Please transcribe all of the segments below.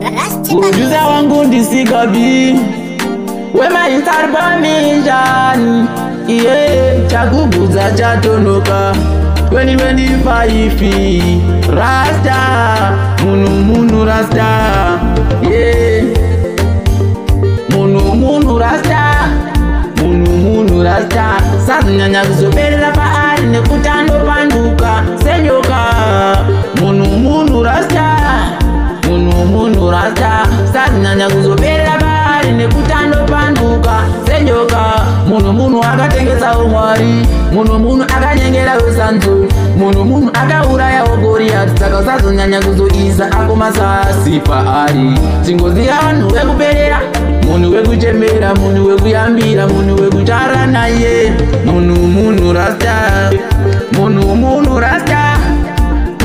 Ujuza wangu ndisikabi wema itarbamijani chakubuza chatonoka 2025 Rasta munu Rasta munu Rasta munu Rasta sazinyanya kuzoperera paari nekutando panduka senyoka munu Rasta munu Rasta sazinyanya kuzoperera paari nekutando panduka senyoka munu akatengesa umwari munu akanyengera usanzu munu akauraya Goliath saka usazonyanya kuzoisa akomasasi paari tingoziya vanhu vekuperera munhu wekuchembera munhu wekuyambira munhu wekutara naye munu Rasta munu Rasta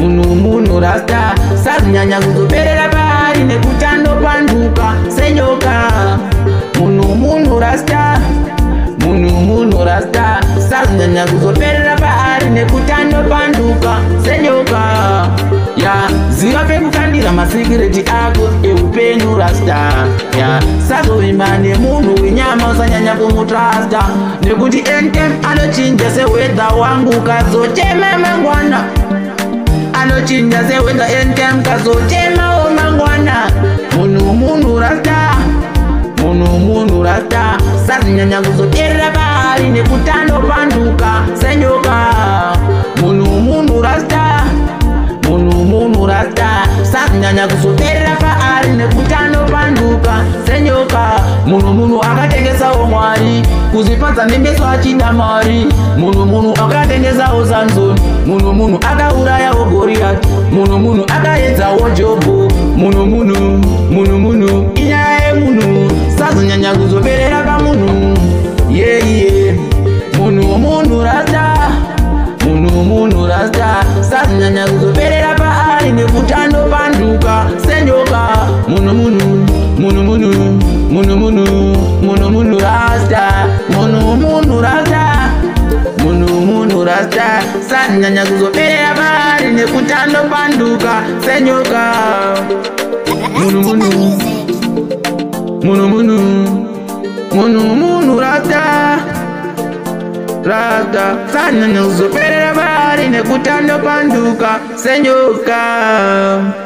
munu Rasta sazinyanya kuzoperera paari nekutando panduka senyoka munu Rasta munu Rasta sazinyanya kuzoperera paari nekutando panduka senyoka ziva pekukandira masikireti ako eupenyu Rasta sazovimba nemunhu wenyama usanyanya kumutrasta nekuti entem anochinja sewedha wangu kazotema mangwana anochinja sewedha entem kazotemawo mangwana munu Rasta munu Rasta sazinyanya kuzoperera paari nekutando panduka senyoka munu Rasta munu Rasta sazinyanya kuzoperera paari nekutando panduka senyoka munu akatengesawo mwari kuzvipadza nembeso achida mari munu akatengesawo Samson munu akaurayawo Goliath munu akaedzawo Jobho munu inyaya yemunhu sazinyanya kuzoperera pamunhu munu Rasta munu Rasta sazinyanya kuzoperera paari nekutando panduka senyoka munu Rasta munu Rasta munu Rasta sazinyanya kuzoperera paari nekutando panduka senyoka munu Rasta sazinyanya kuzoperera paari nekutando panduka senyoka.